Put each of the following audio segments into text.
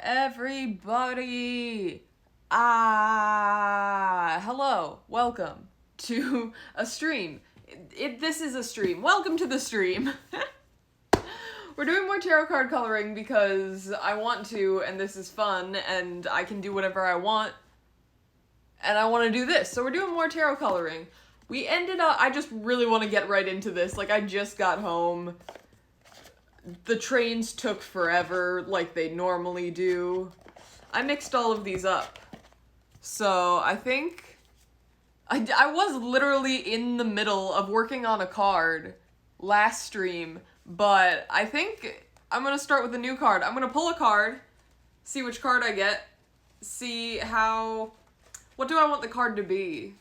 everybody. Hello. Welcome to a stream. This is a stream. Welcome to the stream. We're doing more tarot card coloring because I want to, and this is fun, and I can do whatever I want. And I want to do this. So we're doing more tarot coloring. We ended up, I just really want to get right into this. Like, I just got home. The trains took forever, like they normally do. I mixed all of these up. So I think I was literally in the middle of working on a card last stream, but I think I'm gonna start with a new card. I'm gonna pull a card, see which card I get, see what do I want the card to be?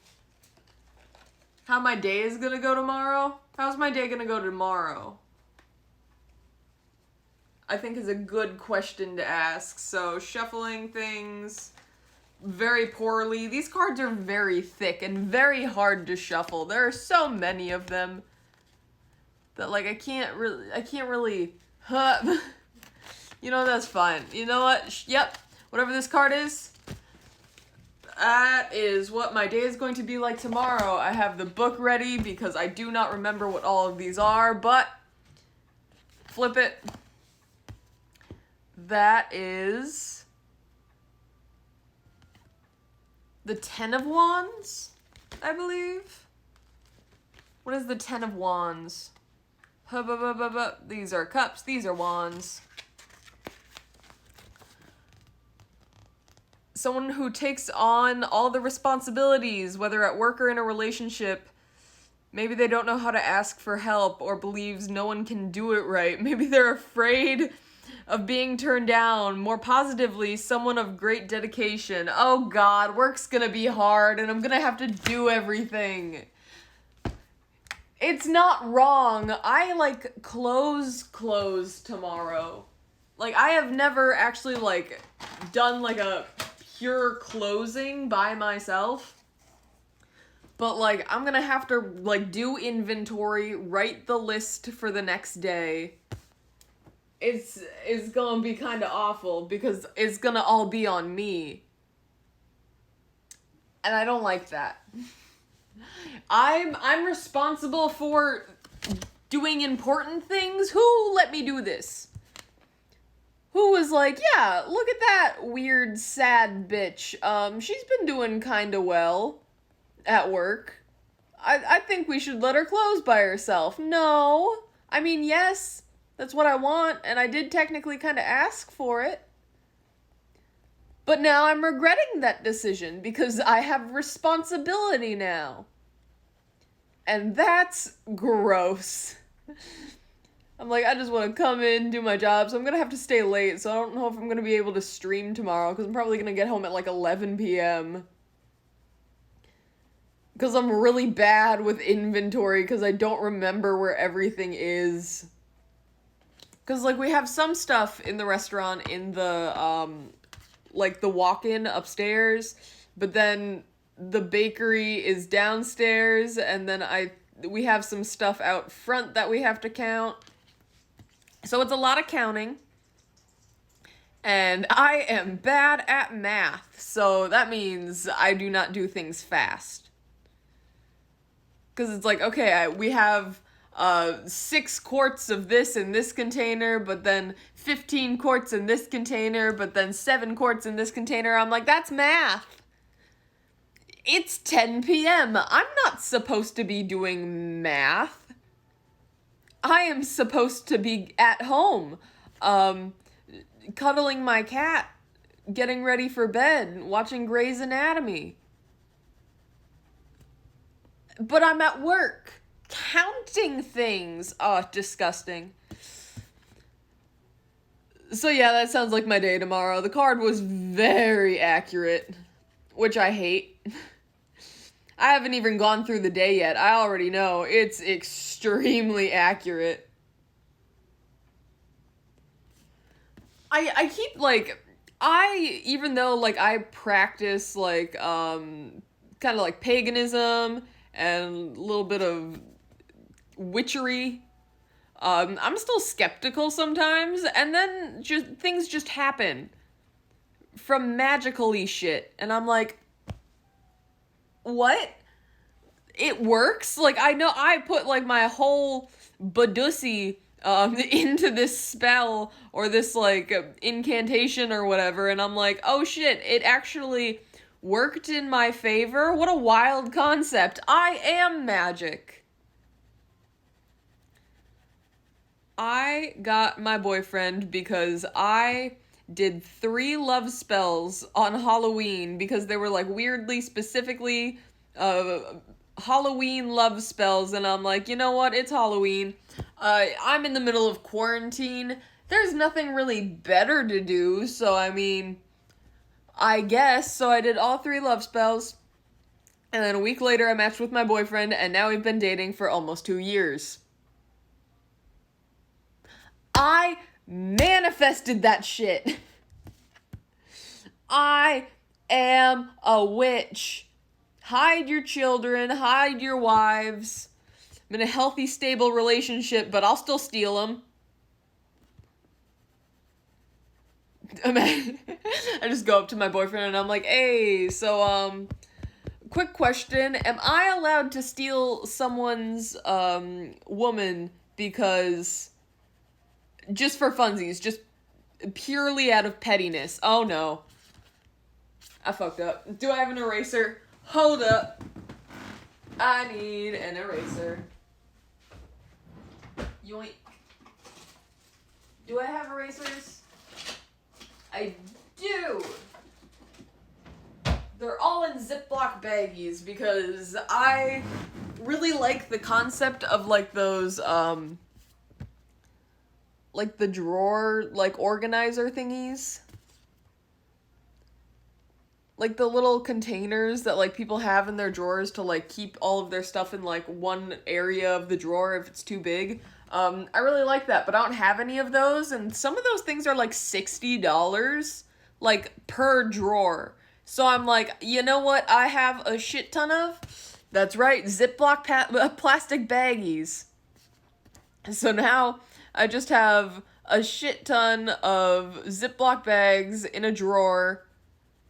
How my day is gonna go tomorrow? How's my day gonna go tomorrow? I think is a good question to ask. So, shuffling things very poorly. These cards are very thick and very hard to shuffle. There are so many of them that, like, I can't really, you know, that's fine. You know what? Yep, whatever this card is, that is what my day is going to be like tomorrow. I have the book ready because I do not remember what all of these are, but flip it. That is the Ten of Wands, I believe. What is the Ten of Wands? These are cups, these are wands. Someone who takes on all the responsibilities, whether at work or in a relationship. Maybe they don't know how to ask for help or believes no one can do it right. Maybe they're afraid of being turned down. More positively, someone of great dedication. Oh God, work's gonna be hard and I'm gonna have to do everything. It's not wrong. I like close tomorrow. Like, I have never actually like done like a pure closing by myself. But like, I'm gonna have to like do inventory, write the list for the next day. It's gonna be kind of awful because it's gonna all be on me. And I don't like that. I'm responsible for doing important things. Who let me do this? Who was like, yeah, look at that weird, sad bitch. She's been doing kinda well at work. I think we should let her close by herself. No. I mean, yes. That's what I want, and I did technically kind of ask for it. But now I'm regretting that decision because I have responsibility now. And that's gross. I'm like, I just want to come in, do my job, so I'm going to have to stay late, so I don't know if I'm going to be able to stream tomorrow because I'm probably going to get home at like 11 p.m. Because I'm really bad with inventory because I don't remember where everything is. Because, like, we have some stuff in the restaurant in the, like, the walk-in upstairs, but then the bakery is downstairs, and then we have some stuff out front that we have to count. So it's a lot of counting. And I am bad at math, so that means I do not do things fast. Because it's like, okay, we have 6 quarts of this in this container, but then 15 quarts in this container, but then 7 quarts in this container. I'm like, that's math. It's 10 p.m. I'm not supposed to be doing math. I am supposed to be at home, cuddling my cat, getting ready for bed, watching Grey's Anatomy. But I'm at work. Counting things. Oh, disgusting. So yeah, that sounds like my day tomorrow. The card was very accurate, which I hate. I haven't even gone through the day yet. I already know it's extremely accurate. I keep like, even though like I practice like kind of like paganism and a little bit of witchery, I'm still skeptical sometimes, and then things just happen. from magical-y shit. And I'm like, what? It works? Like, I know I put, like, my whole badussy into this spell or this, like, incantation or whatever, and I'm like, oh shit, it actually worked in my favor? What a wild concept. I am magic. I got my boyfriend because I did 3 love spells on Halloween because they were, like, weirdly, specifically, Halloween love spells, and I'm like, you know what, it's Halloween. I'm in the middle of quarantine. There's nothing really better to do, so I mean, I guess. So I did all 3 love spells, and then a week later I matched with my boyfriend, and now we've been dating for almost 2 years. I manifested that shit. I am a witch. Hide your children, hide your wives. I'm in a healthy, stable relationship, but I'll still steal them. I just go up to my boyfriend and I'm like, hey, so, quick question. Am I allowed to steal someone's, woman because... just for funsies, just purely out of pettiness? Oh no. I fucked up. Do I have an eraser? Hold up. I need an eraser. Yoink. Do I have erasers? I do. They're all in Ziploc baggies because I really like the concept of like those, like the drawer, like organizer thingies. Like the little containers that like people have in their drawers to like keep all of their stuff in like one area of the drawer if it's too big. I really like that, but I don't have any of those, and some of those things are like $60 like per drawer. So I'm like, you know what I have a shit ton of? That's right, Ziploc plastic baggies. So now I just have a shit ton of Ziploc bags in a drawer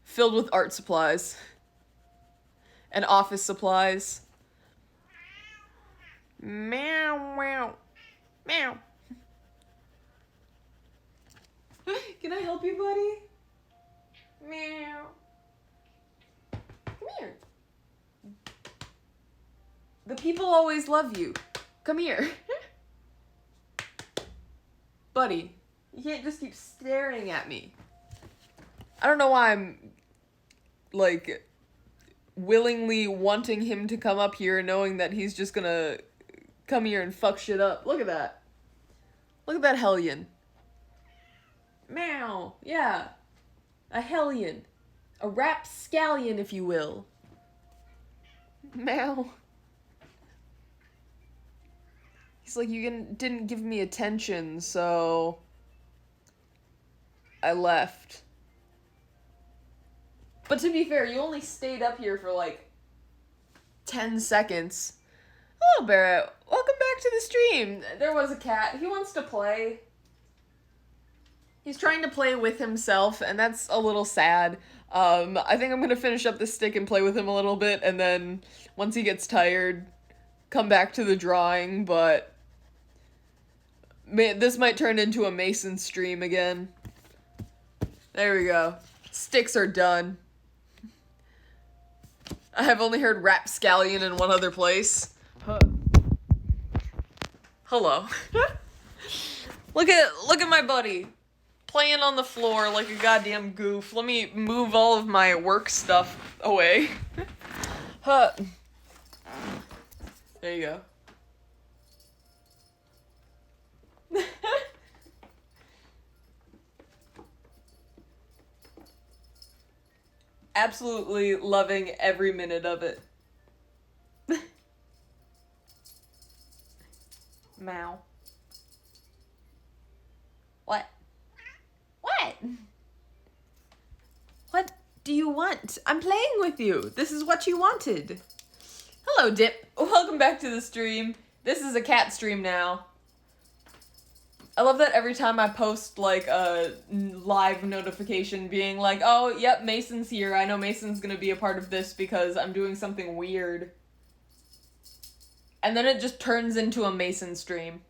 filled with art supplies and office supplies. Meow, meow, meow. Can I help you, buddy? Meow. Come here. The people always love you. Come here. Buddy, you can't just keep staring at me. I don't know why I'm, like, willingly wanting him to come up here knowing that he's just gonna come here and fuck shit up. Look at that. Look at that hellion. Meow. Yeah. A hellion. A rapscallion, if you will. Meow. He's like, you didn't give me attention, so I left. But to be fair, you only stayed up here for like 10 seconds. Hello, Barrett. Welcome back to the stream. There was a cat. He wants to play. He's trying to play with himself, and that's a little sad. I think I'm going to finish up the stick and play with him a little bit, and then once he gets tired, come back to the drawing, but this might turn into a Mason stream again. There we go. Sticks are done. I have only heard rapscallion in one other place. Hello. Look at my buddy. Playing on the floor like a goddamn goof. Let me move all of my work stuff away. There you go. Absolutely loving every minute of it. Meow. What? What? What do you want? I'm playing with you. This is what you wanted. Hello, Dip. Welcome back to the stream. This is a cat stream now. I love that every time I post, like, a live notification being like, oh, yep, Mason's here. I know Mason's gonna be a part of this because I'm doing something weird. And then it just turns into a Mason stream.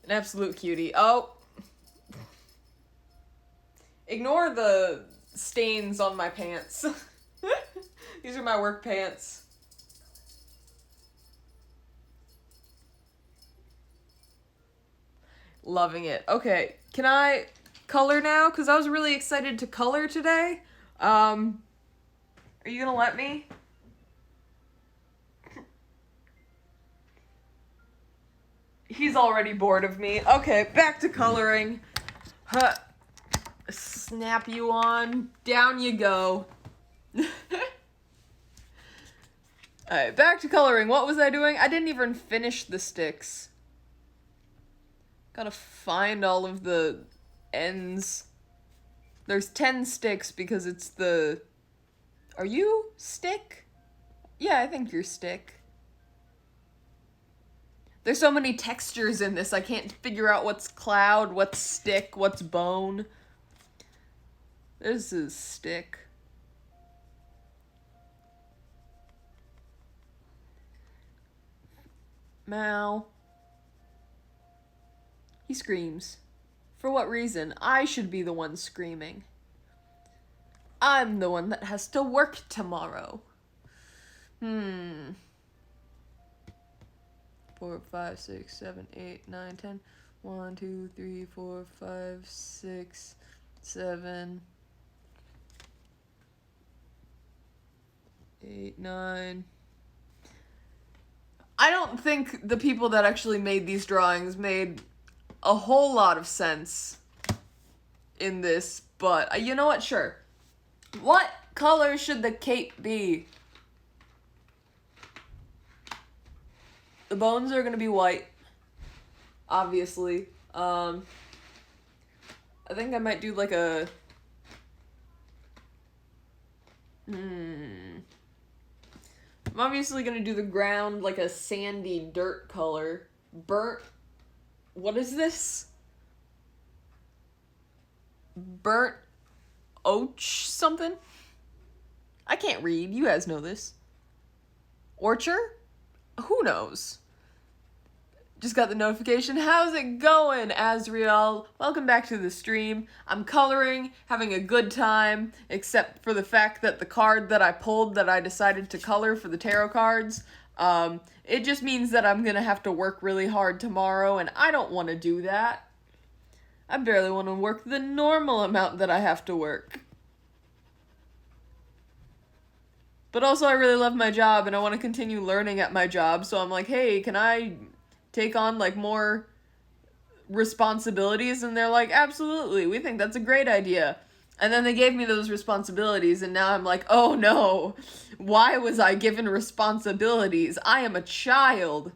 An absolute cutie. Oh. Ignore the stains on my pants. These are my work pants. Loving it. Okay, can I color now? Because I was really excited to color today. Are you gonna let me? He's already bored of me. Okay, back to coloring. Huh. Snap you on. Down you go. Alright, back to coloring. What was I doing? I didn't even finish the sticks. Gotta find all of the ends. There's 10 sticks because it's the... Are you stick? Yeah, I think you're stick. There's so many textures in this, I can't figure out what's cloud, what's stick, what's bone. This is stick. Mal. He screams. For what reason? I should be the one screaming. I'm the one that has to work tomorrow. 4, 5, 6, 7, 8, 9, 10. 1, 2, 3, 4, 5, 6, 7, 8, 9. I don't think the people that actually made these drawings made a whole lot of sense in this, but you know what? Sure. What color should the cape be? The bones are gonna be white, obviously. I think I might do like a... I'm obviously gonna do the ground like a sandy dirt color. Burnt... What is this? Burnt oak something? I can't read. You guys know this. Orchard? Who knows? Just got the notification. How's it going, Azriel? Welcome back to the stream. I'm coloring, having a good time, except for the fact that the card that I pulled that I decided to color for the tarot cards, it just means that I'm gonna have to work really hard tomorrow, and I don't want to do that. I barely want to work the normal amount that I have to work. But also I really love my job, and I want to continue learning at my job, so I'm like, hey, can I take on, like, more responsibilities? And they're like, absolutely, we think that's a great idea. And then they gave me those responsibilities, and now I'm like, oh no, why was I given responsibilities? I am a child.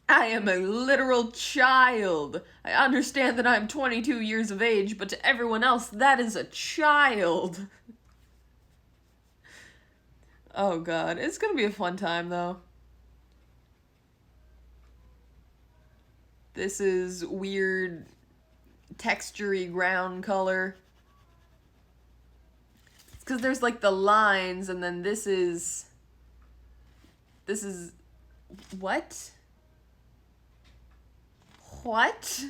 I am a literal child. I understand that I'm 22 years of age, but to everyone else, that is a child. Oh god, it's gonna be a fun time, though. This is weird, textury ground color. It's because there's, like, the lines, and then this is... What? What?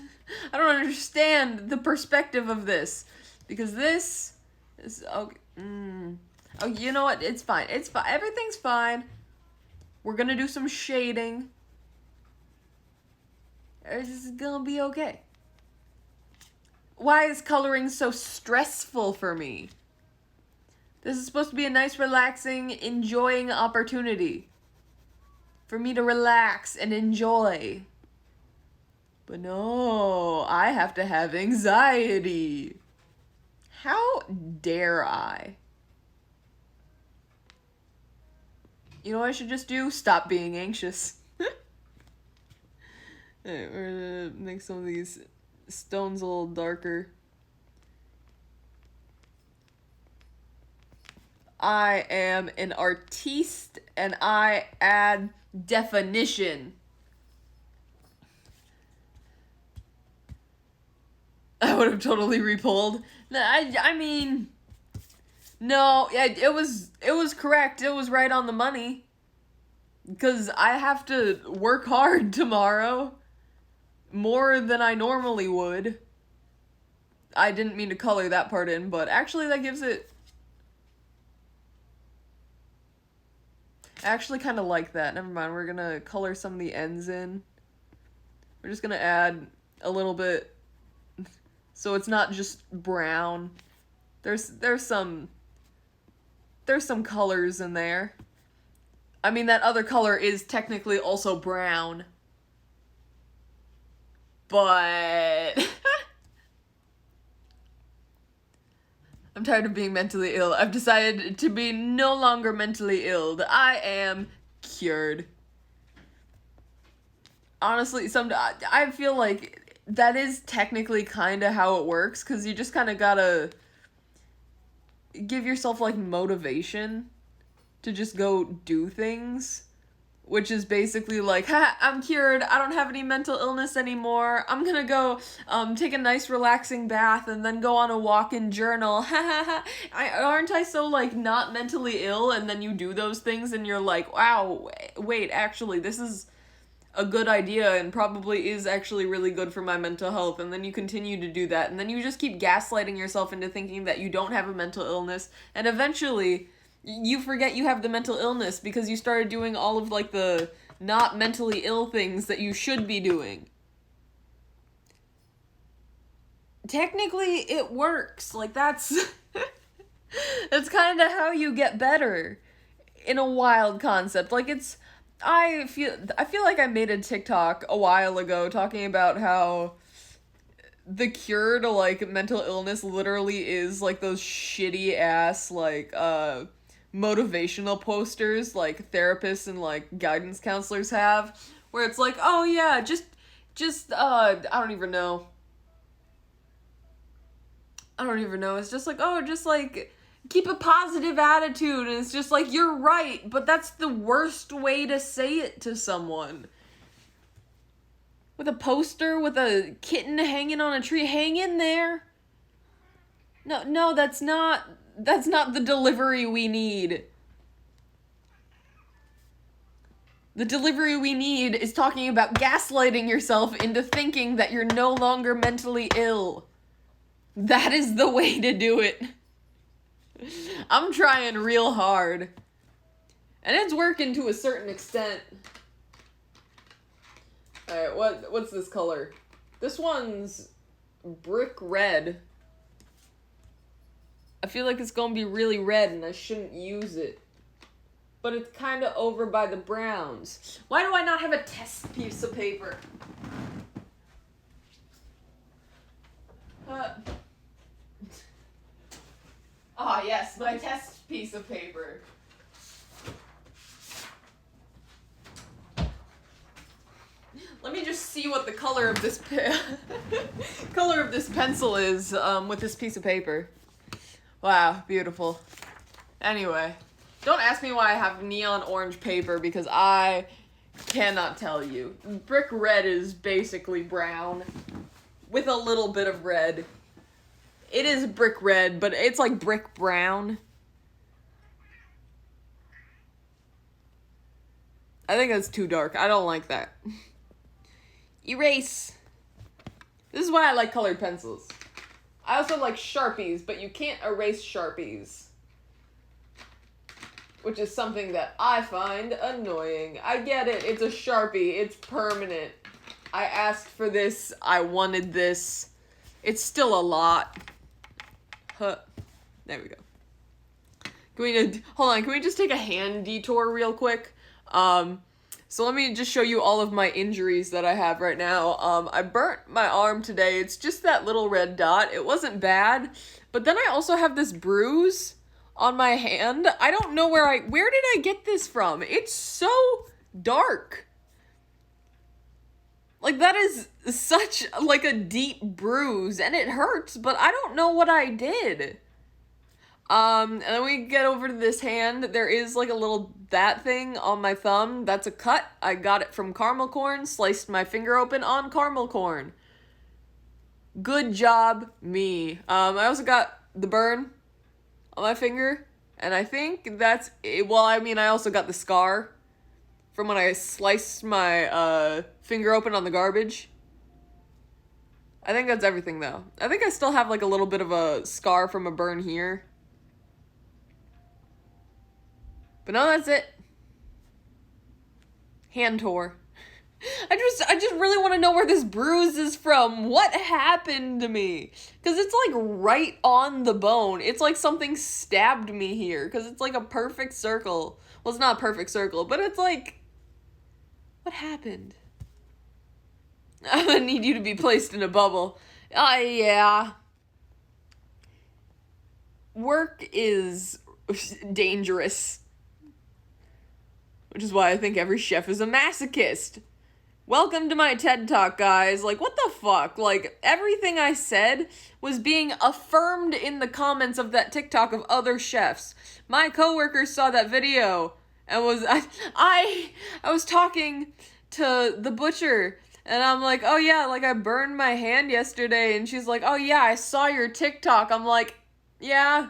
I don't understand the perspective of this. Because this is... Okay. Oh, you know what? It's fine. It's fine. Everything's fine. We're gonna do some shading. This is gonna be okay. Why is coloring so stressful for me? This is supposed to be a nice, relaxing, enjoying opportunity. For me to relax and enjoy. But no, I have to have anxiety. How dare I? You know what I should just do? Stop being anxious. Alright, we're gonna make some of these stones a little darker. I am an artiste and I add definition. I would have totally repulled. I mean, no, yeah, it was correct. It was right on the money. Because I have to work hard tomorrow. More than I normally would. I didn't mean to color that part in, but actually that gives it... I actually kind of like that. Never mind, we're gonna color some of the ends in. We're just gonna add a little bit so it's not just brown. There's some colors in there. I mean, that other color is technically also brown. But I'm tired of being mentally ill. I've decided to be no longer mentally ill. I am cured. Honestly, I feel like that is technically kind of how it works, because you just kind of gotta give yourself, like, motivation to just go do things. Which is basically like, ha, I'm cured, I don't have any mental illness anymore, I'm gonna go take a nice relaxing bath and then go on a walk and journal, ha ha ha, aren't I so, like, not mentally ill? And then you do those things and you're like, wow, wait, actually, this is a good idea and probably is actually really good for my mental health, and then you continue to do that, and then you just keep gaslighting yourself into thinking that you don't have a mental illness, and eventually you forget you have the mental illness because you started doing all of, like, the not mentally ill things that you should be doing. Technically, it works. Like, that's... that's kind of how you get better in a wild concept. Like, it's... I feel like I made a TikTok a while ago talking about how the cure to, like, mental illness literally is, like, those shitty-ass, like, motivational posters like therapists and like guidance counselors have, where it's like, oh yeah, just I don't even know, it's just like, oh, just like keep a positive attitude, and it's just like, you're right, but that's the worst way to say it to someone. With a poster with a kitten hanging on a tree, hang in there. No, that's not the delivery we need. The delivery we need is talking about gaslighting yourself into thinking that you're no longer mentally ill. That is the way to do it. I'm trying real hard. And it's working to a certain extent. Alright, what's this color? This one's brick red. I feel like it's gonna be really red and I shouldn't use it. But it's kind of over by the browns. Why do I not have a test piece of paper? Yes, my test piece of paper. Let me just see what the color of this pencil is with this piece of paper. Wow, beautiful. Anyway, don't ask me why I have neon orange paper, because I cannot tell you. Brick red is basically brown with a little bit of red. It is brick red, but it's like brick brown. I think that's too dark. I don't like that. Erase. This is why I like colored pencils. I also like Sharpies, but you can't erase Sharpies. Which is something that I find annoying. I get it, it's a Sharpie, it's permanent. I asked for this, I wanted this. It's still a lot. Huh. There we go. Can we just take a hand detour real quick? So let me just show you all of my injuries that I have right now. I burnt my arm today. It's just that little red dot. It wasn't bad. But then I also have this bruise on my hand. I don't know where did I get this from? It's so dark. Like, that is such, like, a deep bruise, and it hurts, but I don't know what I did. And then we get over to this hand. There is, like, a little that thing on my thumb. That's a cut. I got it from caramel corn, sliced my finger open on caramel corn. Good job, me. I also got the burn on my finger, and I think that's it. Well, I mean, I also got the scar from when I sliced my, finger open on the garbage. I think that's everything, though. I think I still have, like, a little bit of a scar from a burn here. But no, that's it. Hand tour. I just really want to know where this bruise is from. What happened to me? Because it's, like, right on the bone. It's like something stabbed me here. Because it's, like, a perfect circle. Well, it's not a perfect circle, but it's, like... What happened? I need you to be placed in a bubble. Yeah. Work is dangerous. Which is why I think every chef is a masochist. Welcome to my TED Talk, guys. Like, what the fuck? Like, everything I said was being affirmed in the comments of that TikTok of other chefs. My coworkers saw that video and I was talking to the butcher, and I'm like, oh yeah, like, I burned my hand yesterday, and she's like, oh yeah, I saw your TikTok. I'm like, yeah,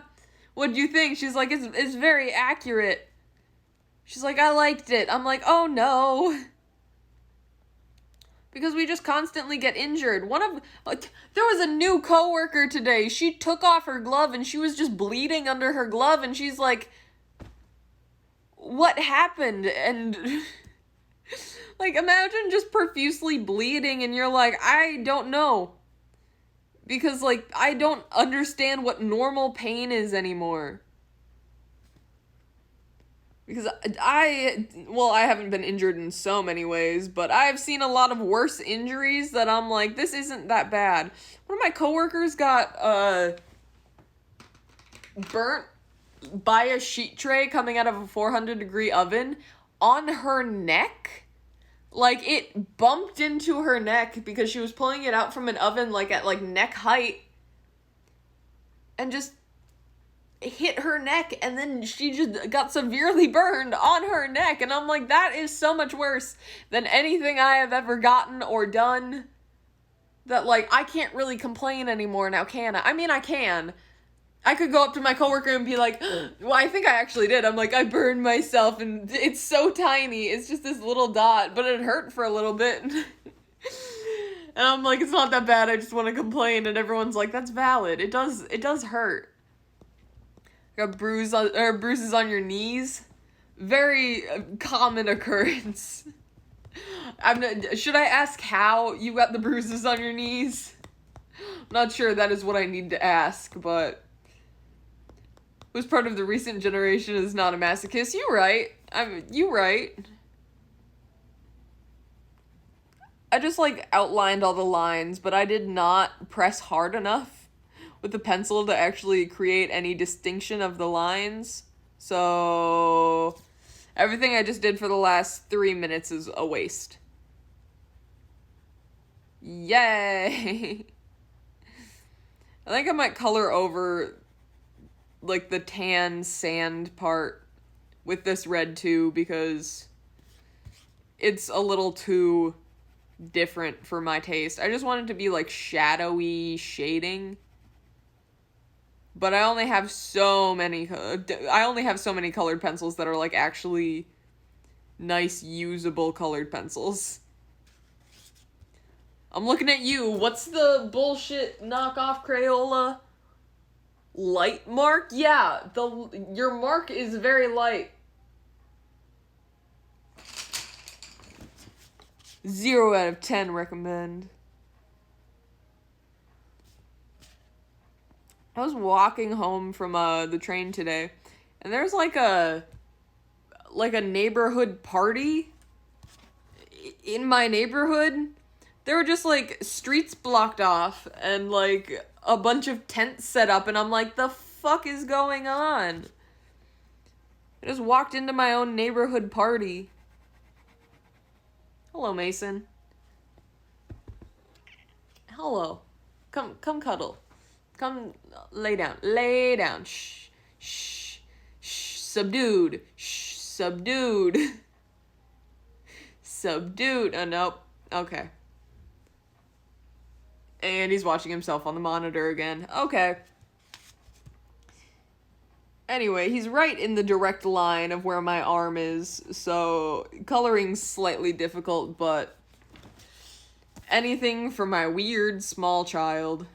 what'd you think? She's like, it's very accurate. She's like, I liked it. I'm like, oh no. Because we just constantly get injured. There was a new coworker today. She took off her glove and she was just bleeding under her glove, and she's like, what happened? And like, imagine just profusely bleeding and you're like, I don't know. Because, like, I don't understand what normal pain is anymore. Because I haven't been injured in so many ways, but I've seen a lot of worse injuries that I'm like, this isn't that bad. One of my coworkers got, burnt by a sheet tray coming out of a 400-degree oven on her neck. Like, it bumped into her neck because she was pulling it out from an oven, like, at, like, neck height. And just hit her neck, and then she just got severely burned on her neck, and I'm like, that is so much worse than anything I have ever gotten or done, that, like, I can't really complain anymore now, can I? I mean, I can. I could go up to my coworker and be like, well, I think I actually did. I'm like, I burned myself, and it's so tiny, it's just this little dot, but it hurt for a little bit. And I'm like, it's not that bad, I just want to complain, and everyone's like, that's valid, it does hurt. Got bruises on your knees. Very common occurrence. Should I ask how you got the bruises on your knees? I'm not sure that is what I need to ask, but who's part of the recent generation is not a masochist. You right. You right. I just, like, outlined all the lines, but I did not press hard enough with the pencil to actually create any distinction of the lines. So everything I just did for the last 3 minutes is a waste. Yay! I think I might color over, like, the tan sand part with this red too, because it's a little too different for my taste. I just want it to be, like, shadowy shading. But I only have so many colored pencils that are, like, actually nice, usable colored pencils. I'm looking at you. What's the bullshit knockoff Crayola? Light mark? Yeah, your mark is very light. 0 out of 10 recommend. I was walking home from the train today, and there's like a neighborhood party in my neighborhood. There were just, like, streets blocked off and, like, a bunch of tents set up, and I'm like, the fuck is going on? I just walked into my own neighborhood party. Hello, Mason. Hello. Come cuddle. Come lay down. Lay down. Shh. Shh. Shh. Subdued. Shh. Subdued. Subdued. Nope. Okay. And he's watching himself on the monitor again. Okay. Anyway, he's right in the direct line of where my arm is, so coloring's slightly difficult, but anything for my weird small child.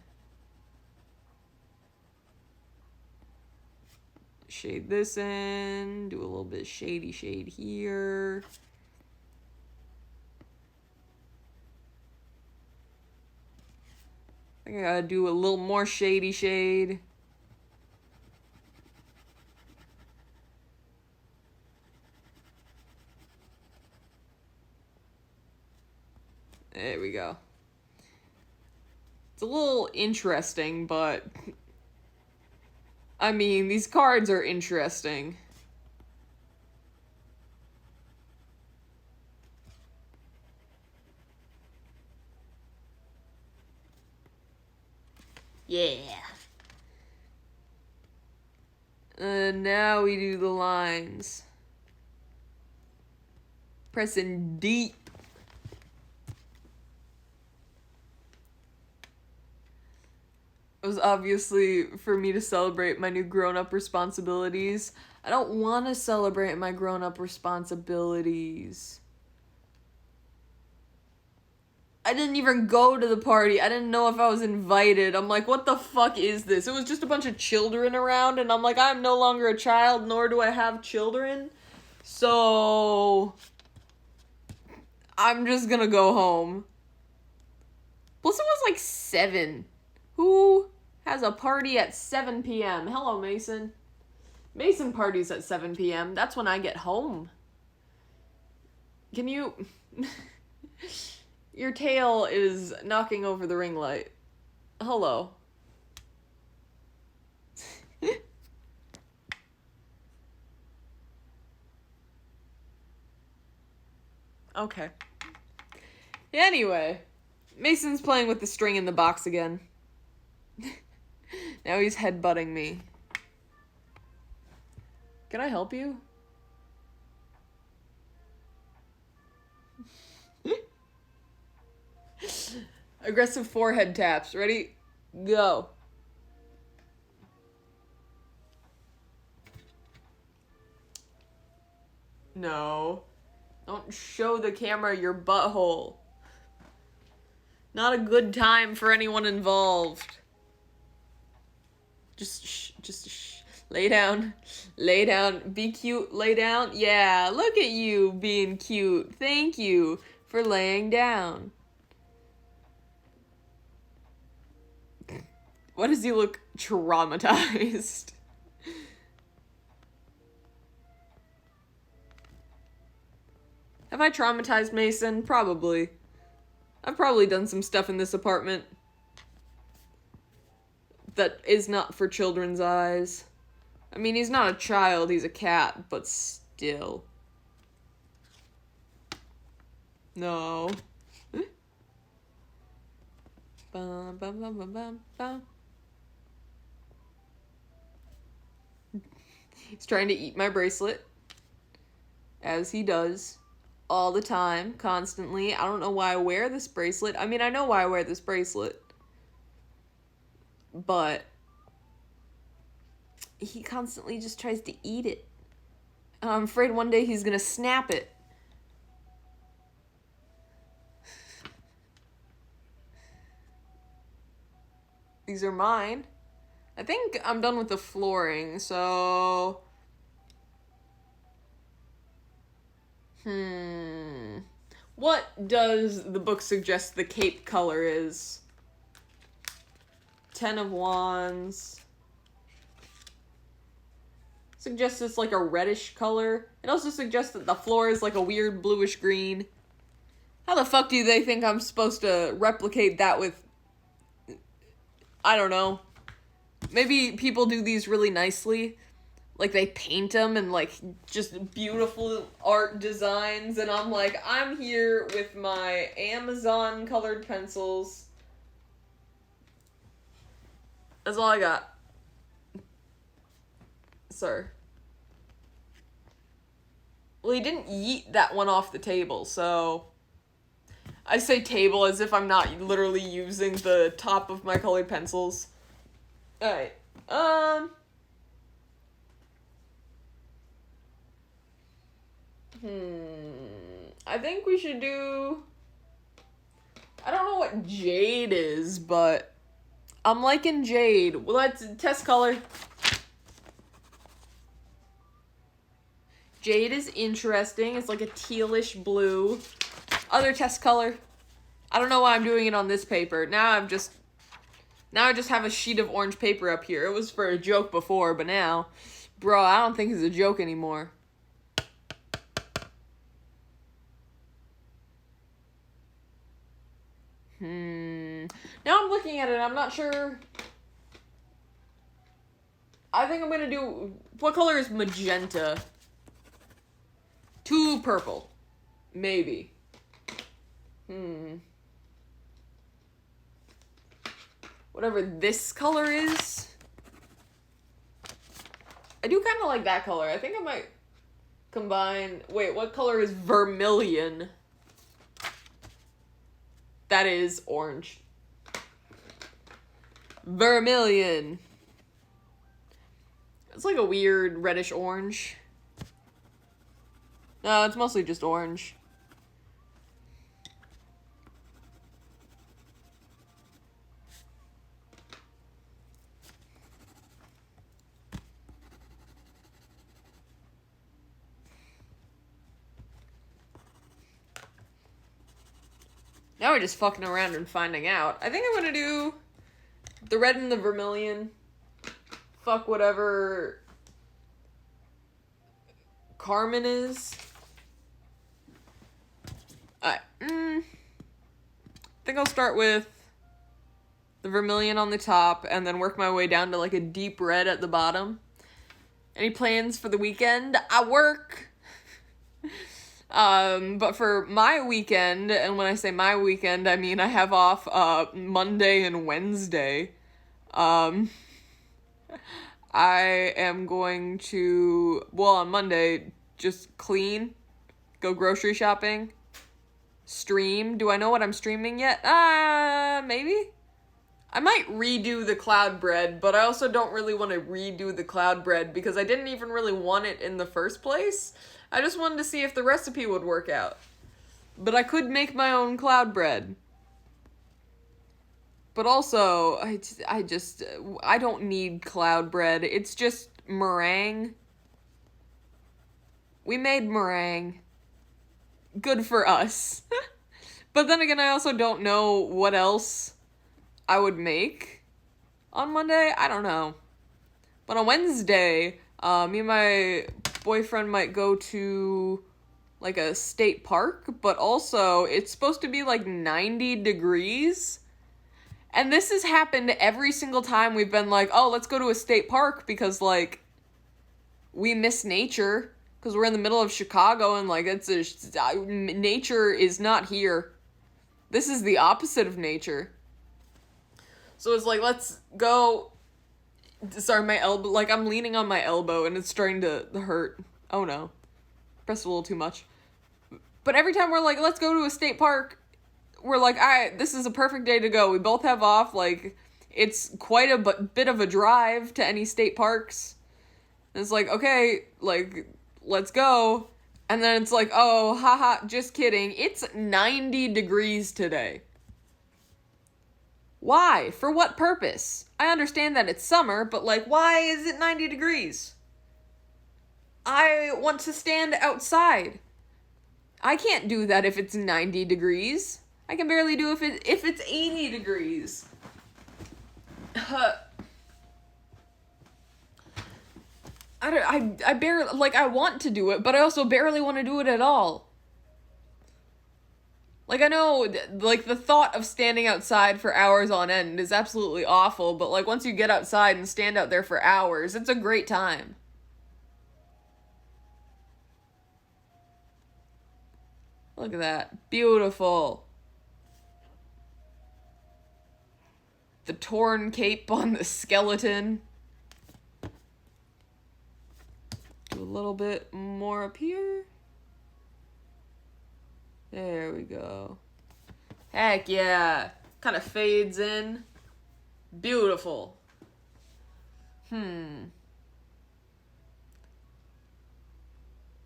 Shade this in, do a little bit of shady shade here. I think I gotta do a little more shady shade. There we go. It's a little interesting, but I mean, these cards are interesting. Yeah. Now we do the lines. Pressing deep. It was obviously for me to celebrate my new grown-up responsibilities. I don't want to celebrate my grown-up responsibilities. I didn't even go to the party. I didn't know if I was invited. I'm like, what the fuck is this? It was just a bunch of children around, and I'm like, I'm no longer a child, nor do I have children. So I'm just gonna go home. Plus it was like 7. Who has a party at 7 p.m.? Hello, Mason. Mason parties at 7 p.m. That's when I get home. Can you... Your tail is knocking over the ring light. Hello. Okay. Anyway, Mason's playing with the string in the box again. Now he's headbutting me. Can I help you? Aggressive forehead taps. Ready? Go. No. Don't show the camera your butthole. Not a good time for anyone involved. Just shh. Lay down. Lay down. Be cute. Lay down. Yeah, look at you being cute. Thank you for laying down. Why does he look traumatized? Have I traumatized Mason? Probably. I've probably done some stuff in this apartment that is not for children's eyes. I mean, he's not a child, he's a cat, but still. No. Bum, bum, bum, bum, bum, bum. He's trying to eat my bracelet, as he does all the time, constantly. I don't know why I wear this bracelet. I mean, I know why I wear this bracelet, but he constantly just tries to eat it. I'm afraid one day he's gonna snap it. These are mine. I think I'm done with the flooring, so... What does the book suggest the cape color is? 10 of Wands. Suggests it's like a reddish color. It also suggests that the floor is like a weird bluish green. How the fuck do they think I'm supposed to replicate that with... I don't know. Maybe people do these really nicely. Like, they paint them and, like, just beautiful art designs. And I'm like, I'm here with my Amazon colored pencils. That's all I got. Sir. Well, he didn't yeet that one off the table, so... I say table as if I'm not literally using the top of my colored pencils. Alright. I think we should do... I don't know what jade is, but I'm liking jade. Well, let's test color. Jade is interesting. It's like a tealish blue. Other test color. I don't know why I'm doing it on this paper. Now I just have a sheet of orange paper up here. It was for a joke before, but now, bro, I don't think it's a joke anymore. Now I'm looking at it, I'm not sure. I think I'm gonna do, what color is magenta? Too purple. Maybe. Whatever this color is. I do kind of like that color. I think I might combine, wait, what color is vermilion? That is orange. Vermilion. It's like a weird reddish orange. No, it's mostly just orange. Now we're just fucking around and finding out. I think I'm gonna do the red and the vermilion. Fuck whatever Carmen is. Alright. I think I'll start with the vermilion on the top and then work my way down to like a deep red at the bottom. Any plans for the weekend? I work. But for my weekend, and when I say my weekend, I mean I have off, Monday and Wednesday. I am going to, well, on Monday, just clean, go grocery shopping, stream. Do I know what I'm streaming yet? Maybe? I might redo the cloud bread, but I also don't really want to redo the cloud bread because I didn't even really want it in the first place. I just wanted to see if the recipe would work out. But I could make my own cloud bread. But also, I don't need cloud bread. It's just meringue. We made meringue. Good for us. But then again, I also don't know what else I would make on Monday. I don't know. But on Wednesday, me and my boyfriend might go to like a state park, but also it's supposed to be like 90 degrees. And this has happened every single time we've been like, oh, let's go to a state park because like we miss nature because we're in the middle of Chicago and like nature is not here. This is the opposite of nature. So it's like, let's go. Sorry, my elbow, like, I'm leaning on my elbow and it's starting to hurt. Oh no. Pressed a little too much. But every time we're like, let's go to a state park, we're like, alright, this is a perfect day to go. We both have off, like, it's quite a bit of a drive to any state parks. And it's like, okay, like, let's go. And then it's like, oh, haha, just kidding. It's 90 degrees today. Why? For what purpose? I understand that it's summer, but like, why is it 90 degrees? I want to stand outside. I can't do that if it's 90 degrees. I can barely do if it's 80 degrees. I barely, like, I want to do it, but I also barely want to do it at all. Like, I know, like, the thought of standing outside for hours on end is absolutely awful, but, like, once you get outside and stand out there for hours, it's a great time. Look at that. Beautiful. the torn cape on the skeleton. Do a little bit more up here. There we go. Heck yeah. Kind of fades in. Beautiful.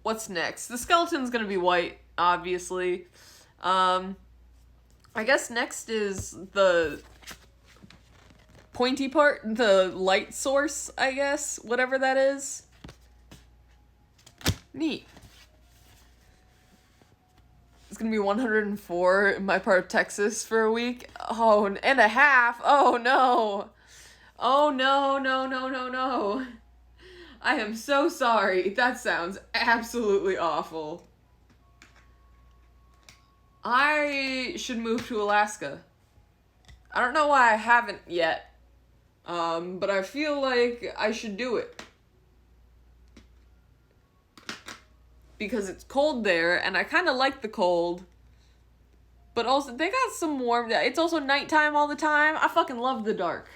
What's next? The skeleton's gonna be white, obviously. I guess next is the pointy part, the light source, I guess, whatever that is. Neat. It's gonna be 104 in my part of Texas for a week. Oh, and a half. Oh no. Oh no, no, no, no, no. I am so sorry. That sounds absolutely awful. I should move to Alaska. I don't know why I haven't yet. But I feel like I should do it. Because it's cold there, and I kind of like the cold. But also, they got some warm... It's also nighttime all the time. I fucking love the dark.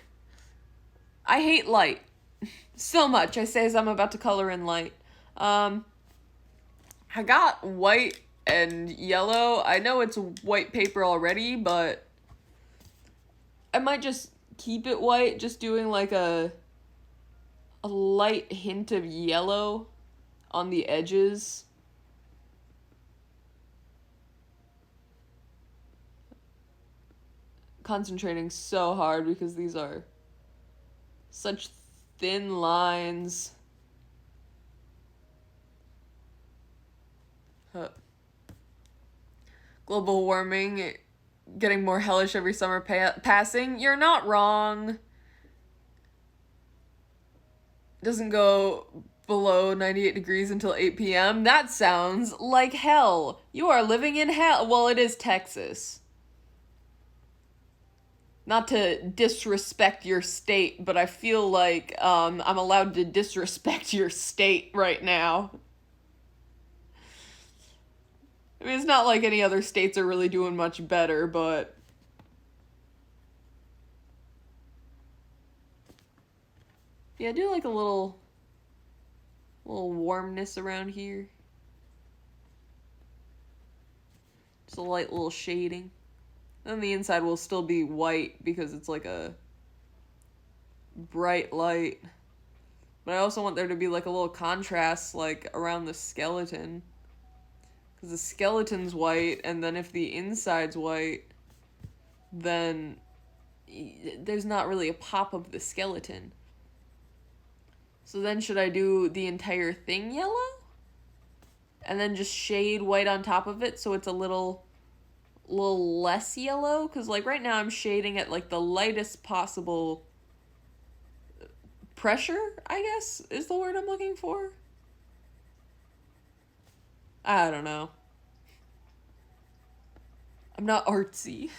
I hate light. So much, I say as I'm about to color in light. I got white and yellow. I know it's white paper already, but... I might just keep it white, just doing like a light hint of yellow on the edges. Concentrating so hard because these are such thin lines. Global warming, getting more hellish every summer passing. You're not wrong. It doesn't go below 98 degrees until 8 p.m. That sounds like hell. You are living in hell. Well, it is Texas. Not to disrespect your state, but I feel like I'm allowed to disrespect your state right now. I mean, it's not like any other states are really doing much better, but... Yeah, do like a little warmness around here. Just a light little shading. Then the inside will still be white because it's like a bright light. But I also want there to be like a little contrast like around the skeleton. Because the skeleton's white, and then if the inside's white, then there's not really a pop of the skeleton. So then should I do the entire thing yellow? And then just shade white on top of it so it's a little less yellow? Because like right now I'm shading at like the lightest possible pressure, I guess, is the word I'm looking for. I don't know. I'm not artsy.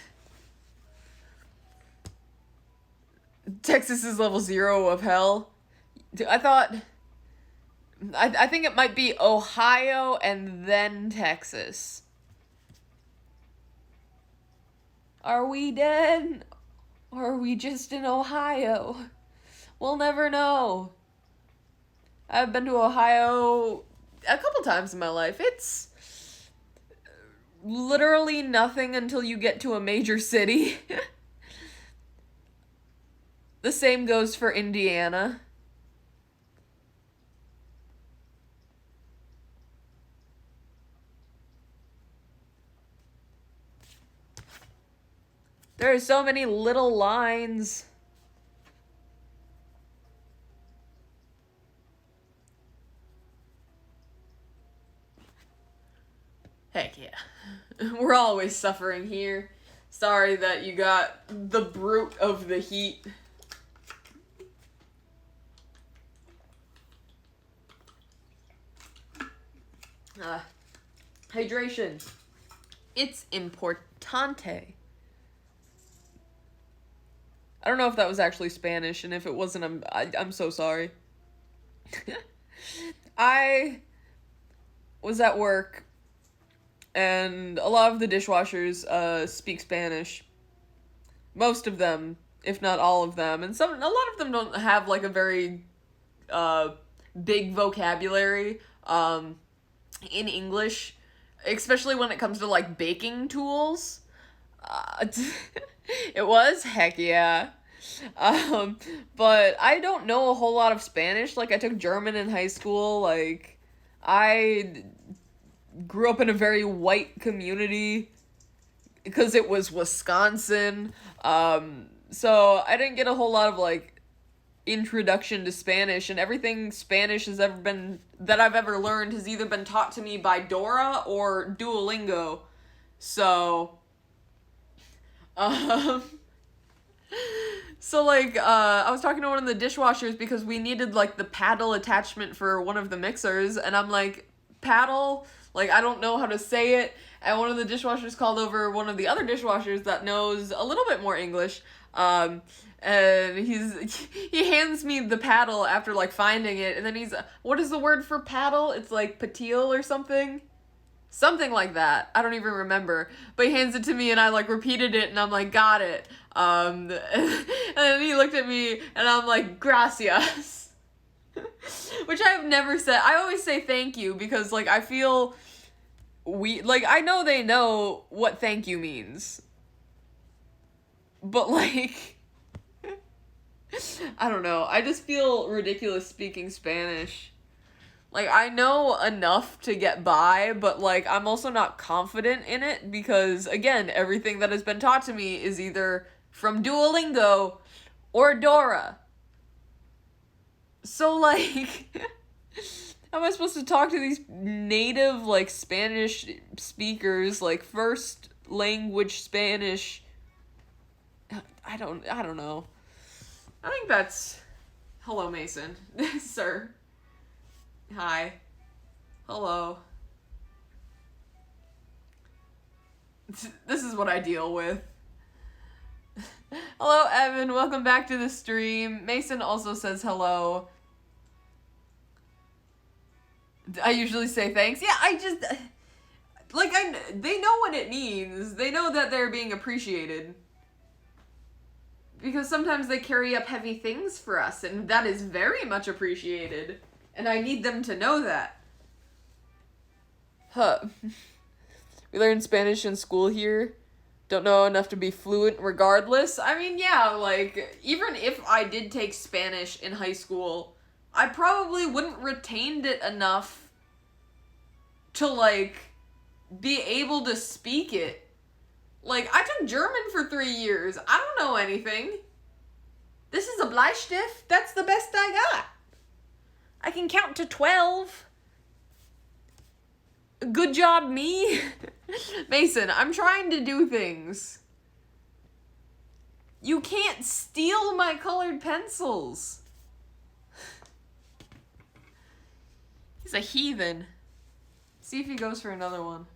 Texas is level 0 of hell. I think it might be Ohio and then Texas. Are we dead? Or are we just in Ohio? We'll never know. I've been to Ohio a couple times in my life. It's literally nothing until you get to a major city. The same goes for Indiana. There are so many little lines. Heck yeah. We're always suffering here. Sorry that you got the brute of the heat. Hydration. It's importante. I don't know if that was actually Spanish, and if it wasn't, I'm so sorry. I was at work, and a lot of the dishwashers speak Spanish. Most of them if not all of them. And a lot of them don't have like a very big vocabulary in English, especially when it comes to like baking tools. It was, heck yeah. But I don't know a whole lot of Spanish. Like, I took German in high school. Like, I grew up in a very white community because it was Wisconsin. So I didn't get a whole lot of, like, introduction to Spanish, and everything Spanish that I've ever learned has either been taught to me by Dora or Duolingo. So, so, like, I was talking to one of the dishwashers because we needed, like, the paddle attachment for one of the mixers, and I'm like, paddle? Like, I don't know how to say it, and one of the dishwashers called over one of the other dishwashers that knows a little bit more English, and he hands me the paddle after, like, finding it, and then what is the word for paddle? It's, like, patil or something? Something like that. I don't even remember. But he hands it to me and I like repeated it and I'm like, got it. And then he looked at me and I'm like, gracias. Which I've never said. I always say thank you because like I feel I know they know what thank you means. But like I don't know. I just feel ridiculous speaking Spanish. Like, I know enough to get by, but, like, I'm also not confident in it because, again, everything that has been taught to me is either from Duolingo or Dora. So, like, how am I supposed to talk to these native, like, Spanish speakers, like, first language Spanish? I don't know. I think that's... Hello, Mason. Sir. Hi. Hello. This is what I deal with. Hello, Evan. Welcome back to the stream. Mason also says hello. I usually say thanks. Yeah, I just... Like, they know what it means. They know that they're being appreciated. Because sometimes they carry up heavy things for us, and that is very much appreciated. And I need them to know that. Huh. We learned Spanish in school here. Don't know enough to be fluent regardless. I mean, yeah, like, even if I did take Spanish in high school, I probably wouldn't retained it enough to, like, be able to speak it. Like, I took German for 3 years. I don't know anything. This is a Bleistift. That's the best I got. I can count to 12. Good job, me. Mason, I'm trying to do things. You can't steal my colored pencils. He's a heathen. See if he goes for another one.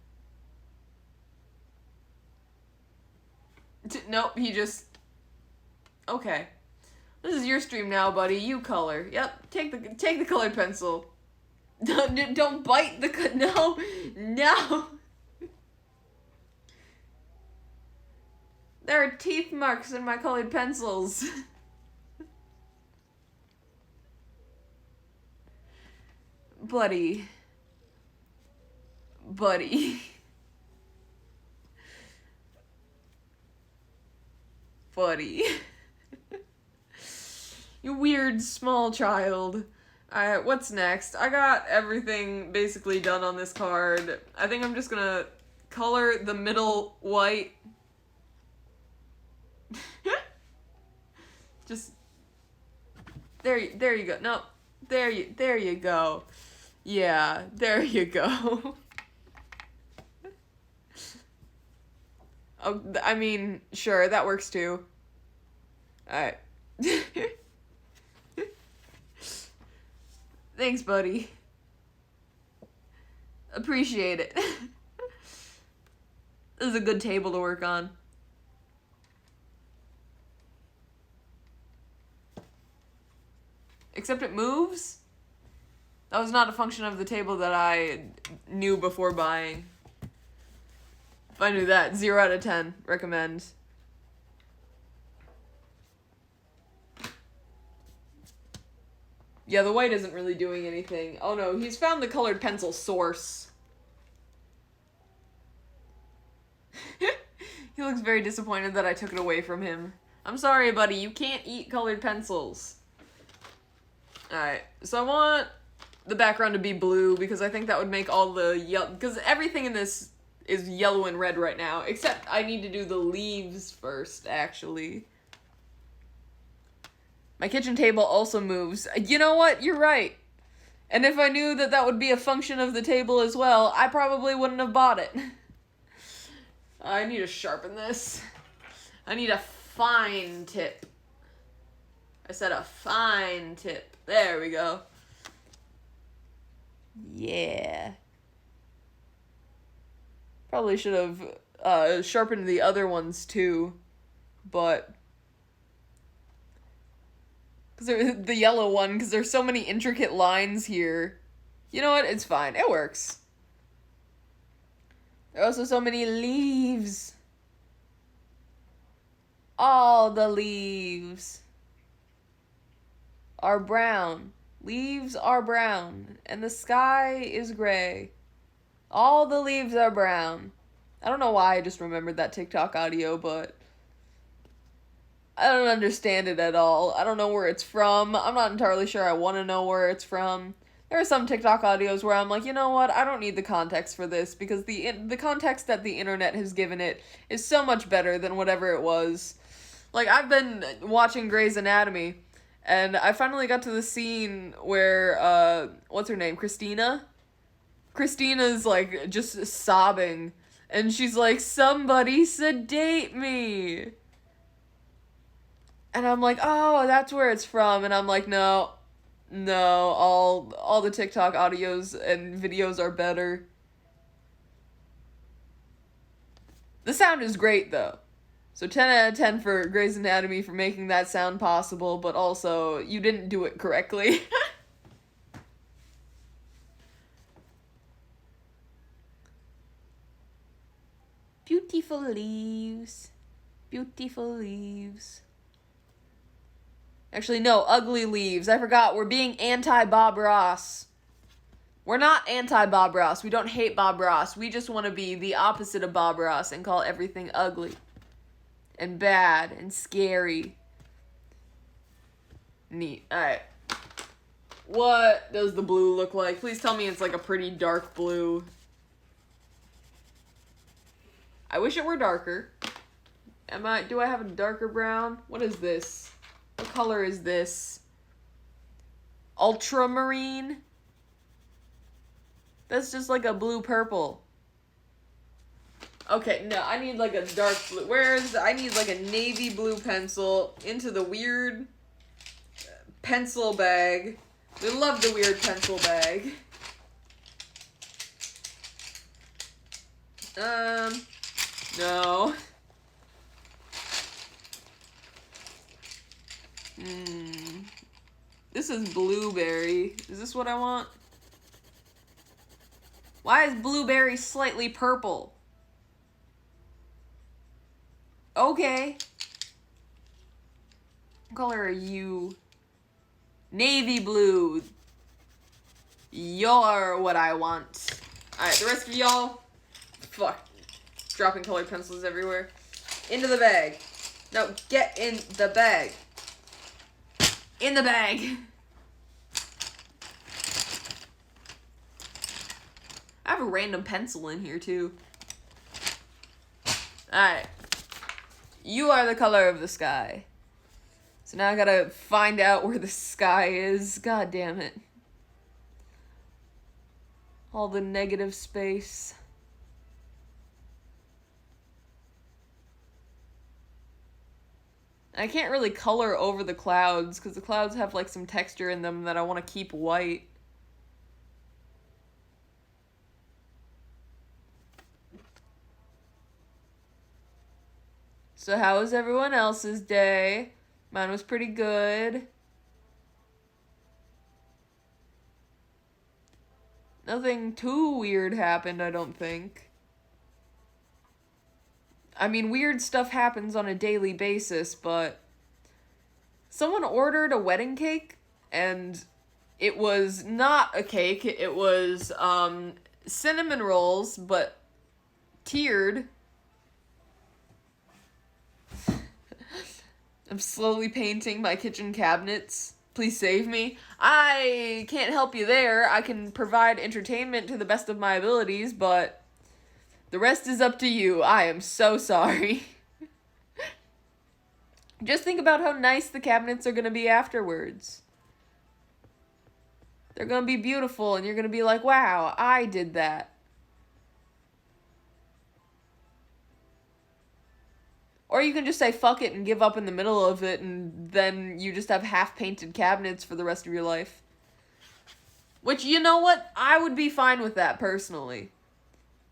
Nope, he just... Okay. This is your stream now, buddy. You color. Yep, take the colored pencil. Don't bite the... No. No. There are teeth marks in my colored pencils. Buddy. Buddy. Buddy. You weird small child. Alright, what's next? I got everything basically done on this card. I think I'm just gonna color the middle white. Just there you go. No. There you go. Yeah, there you go. Oh, I mean, sure, that works too. Alright. Thanks, buddy. Appreciate it. This is a good table to work on. Except it moves? That was not a function of the table that I knew before buying. If I knew that, 0 out of 10. Recommend. Yeah, the white isn't really doing anything. Oh no, he's found the colored pencil source. He looks very disappointed that I took it away from him. I'm sorry, buddy, you can't eat colored pencils. Alright, so I want the background to be blue because I think that would make all the yellow, because everything in this is yellow and red right now, except I need to do the leaves first, actually. My kitchen table also moves. You know what? You're right. And if I knew that that would be a function of the table as well, I probably wouldn't have bought it. I need to sharpen this. I need a fine tip. I said a fine tip. There we go. Yeah. Probably should have sharpened the other ones too, but because the yellow one, because there's so many intricate lines here. You know what? It's fine. It works. There are also so many leaves. All the leaves are brown. Leaves are brown, and the sky is gray. All the leaves are brown. I don't know why I just remembered that TikTok audio, but I don't understand it at all. I don't know where it's from. I'm not entirely sure I want to know where it's from. There are some TikTok audios where I'm like, you know what? I don't need the context for this because the context that the internet has given it is so much better than whatever it was. Like, I've been watching Grey's Anatomy, and I finally got to the scene where, what's her name? Christina's, like, just sobbing, and she's like, somebody sedate me. And I'm like, oh, that's where it's from. And I'm like, no, all the TikTok audios and videos are better. The sound is great, though. So 10 out of 10 for Grey's Anatomy for making that sound possible, but also, you didn't do it correctly. Beautiful leaves. Beautiful leaves. Actually, no, ugly leaves. I forgot, we're being anti-Bob Ross. We're not anti-Bob Ross. We don't hate Bob Ross. We just want to be the opposite of Bob Ross and call everything ugly. And bad. And scary. Neat. Alright. What does the blue look like? Please tell me it's like a pretty dark blue. I wish it were darker. Do I have a darker brown? What is this? What color is this? Ultramarine? That's just like a blue-purple. Okay, no, I need like a dark blue. I need like a navy blue pencil into the weird pencil bag. We love the weird pencil bag. No. This is blueberry. Is this what I want? Why is blueberry slightly purple? Okay. What color are you? Navy blue. You're what I want. Alright, the rest of y'all. Fuck. Dropping colored pencils everywhere. Into the bag. No, get in the bag. In the bag. I have a random pencil in here, too. Alright. You are the color of the sky. So now I gotta find out where the sky is. God damn it. All the negative space. I can't really color over the clouds because the clouds have like some texture in them that I want to keep white. So how was everyone else's day? Mine was pretty good. Nothing too weird happened, I don't think. I mean, weird stuff happens on a daily basis, but someone ordered a wedding cake, and it was not a cake, it was, cinnamon rolls, but tiered. I'm slowly painting my kitchen cabinets. Please save me. I can't help you there. I can provide entertainment to the best of my abilities, but the rest is up to you. I am so sorry. Just think about how nice the cabinets are going to be afterwards. They're going to be beautiful, and you're going to be like, wow, I did that. Or you can just say fuck it and give up in the middle of it, and then you just have half-painted cabinets for the rest of your life. Which, you know what? I would be fine with that, personally.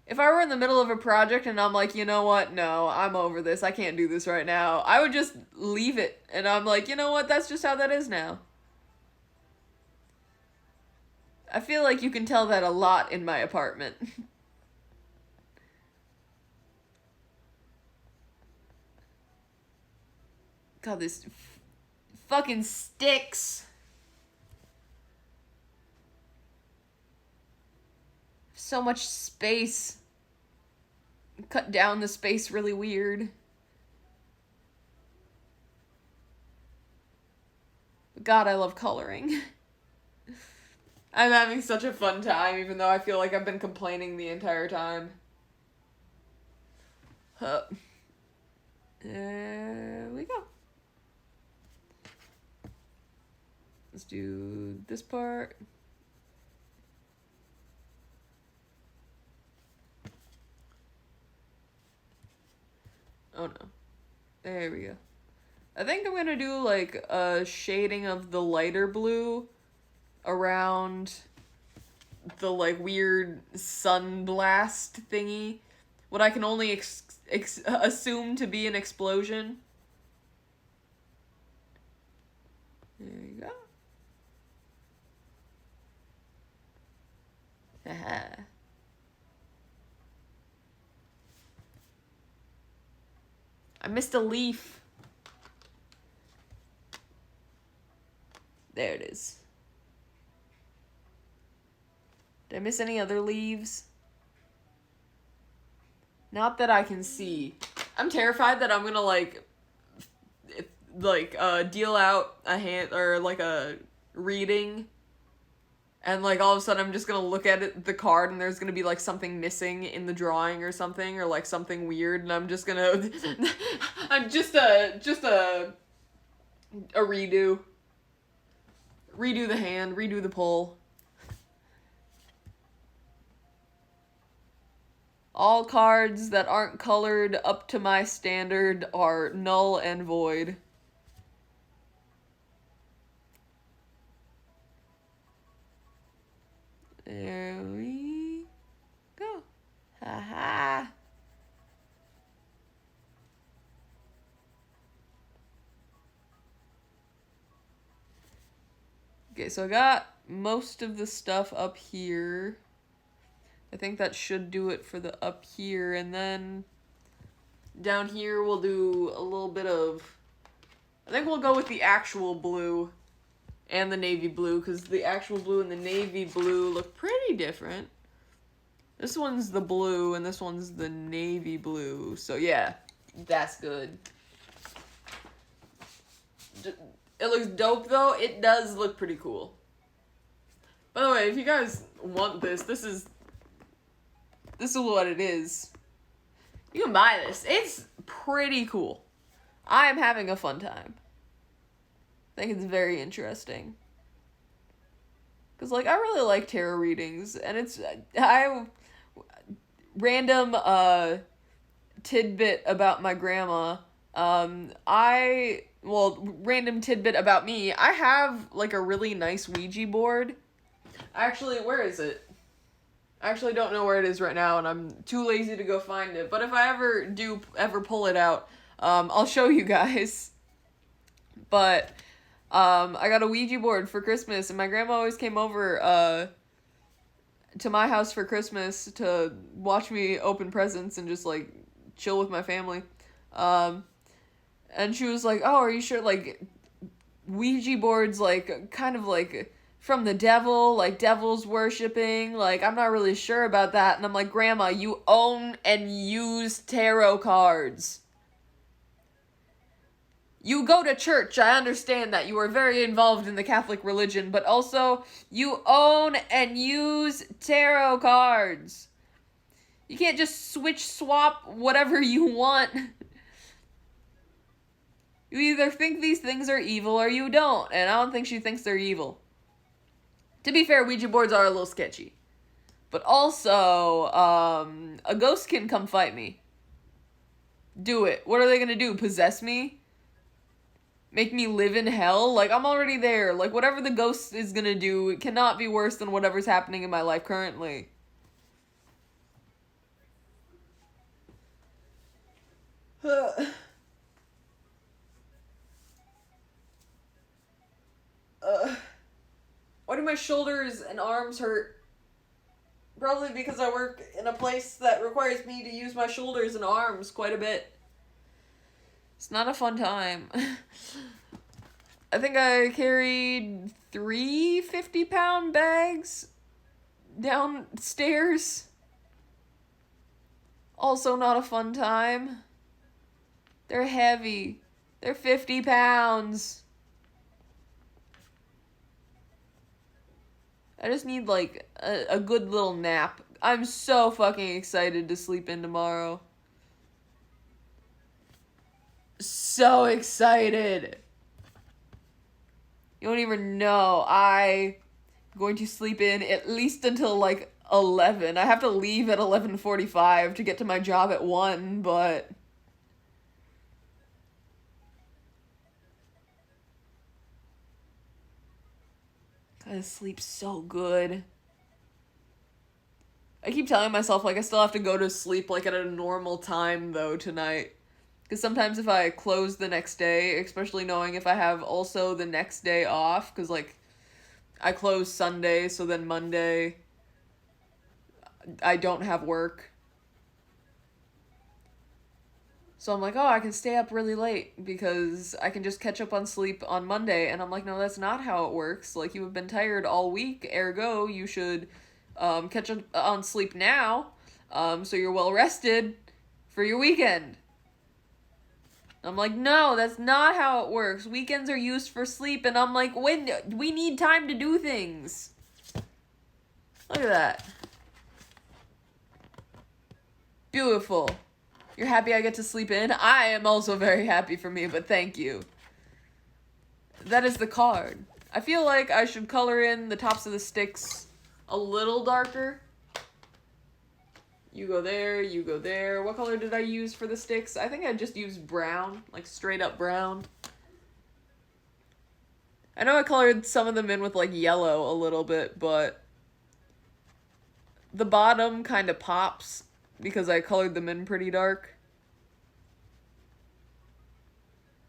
If I were in the middle of a project and I'm like, you know what? No, I'm over this. I can't do this right now. I would just leave it. And I'm like, you know what? That's just how that is now. I feel like you can tell that a lot in my apartment. God, this fucking sticks. So much space. Cut down the space really weird. But God, I love coloring. I'm having such a fun time, even though I feel like I've been complaining the entire time. There we go. Let's do this part. Oh no. There we go. I think I'm gonna do like a shading of the lighter blue around the like weird sunblast thingy. What I can only assume to be an explosion. There you go. Haha. I missed a leaf. There it is. Did I miss any other leaves? Not that I can see. I'm terrified that I'm gonna deal out a hand or like a reading, and like all of a sudden I'm just gonna look at the card and there's gonna be like something missing in the drawing or something, or like something weird, and I'm just gonna I'm just a redo the hand, redo the pull. All cards that aren't colored up to my standard are null and void. There we go. Haha. Okay, so I got most of the stuff up here. I think that should do it for the up here, and then down here we'll do a little bit of, I think we'll go with the actual blue and the navy blue, because the actual blue and the navy blue look pretty different. This one's the blue, and this one's the navy blue, so yeah, that's good. It looks dope, though. It does look pretty cool. By the way, if you guys want this, this is what it is. You can buy this. It's pretty cool. I am having a fun time. I think it's very interesting. Because, like, I really like tarot readings, and random tidbit about my grandma. Random tidbit about me. I have, like, a really nice Ouija board. Actually, where is it? I actually don't know where it is right now, and I'm too lazy to go find it. But if I ever pull it out, I'll show you guys. But I got a Ouija board for Christmas, and my grandma always came over to my house for Christmas to watch me open presents and just like chill with my family. And she was like, "Oh, are you sure? Like, Ouija boards like kind of like from the devil, like devil's worshipping. Like, I'm not really sure about that. And I'm like, Grandma, you own and use tarot cards. You go to church, I understand that. You are very involved in the Catholic religion, but also, you own and use tarot cards. You can't just swap whatever you want. You either think these things are evil or you don't, and I don't think she thinks they're evil. To be fair, Ouija boards are a little sketchy. But also, a ghost can come fight me. Do it. What are they gonna do? Possess me? Make me live in hell? Like, I'm already there. Like, whatever the ghost is gonna do, it cannot be worse than whatever's happening in my life currently. Why do my shoulders and arms hurt? Probably because I work in a place that requires me to use my shoulders and arms quite a bit. It's not a fun time. I think I carried 3 50-pound bags downstairs. Also not a fun time. They're heavy. They're 50 pounds. I just need, like, a good little nap. I'm so fucking excited to sleep in tomorrow. So excited. You don't even know. I'm going to sleep in at least until, like, 11. I have to leave at 11:45 to get to my job at 1, but... I sleep so good. I keep telling myself, like, I still have to go to sleep, like, at a normal time, though, tonight. Because sometimes if I close the next day, especially knowing if I have also the next day off, because, like, I close Sunday, so then Monday, I don't have work. So I'm like, oh, I can stay up really late because I can just catch up on sleep on Monday. And I'm like, no, that's not how it works. Like, you have been tired all week, ergo, you should catch up on sleep now, so you're well rested for your weekend. I'm like, no, that's not how it works. Weekends are used for sleep. And I'm like, when we need time to do things. Look at that. Beautiful. You're happy I get to sleep in? I am also very happy for me, but thank you. That is the card. I feel like I should color in the tops of the sticks a little darker. You go there, you go there. What color did I use for the sticks? I think I just used brown, like straight up brown. I know I colored some of them in with like yellow a little bit, but the bottom kind of pops because I colored them in pretty dark.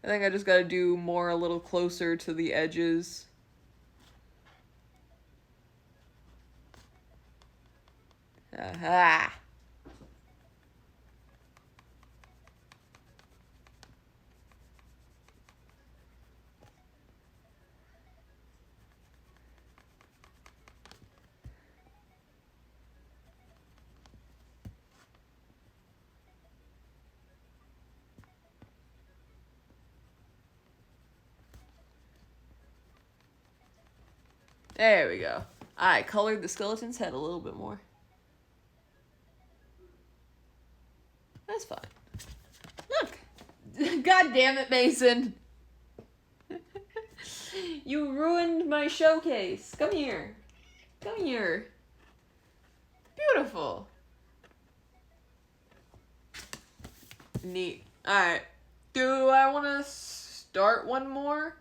I think I just gotta do more a little closer to the edges. Aha! There we go. I colored the skeleton's head a little bit more. That's fine. Look! God damn it, Mason! You ruined my showcase. Come here. Come here. Beautiful. Neat. Alright. Do I want to start one more?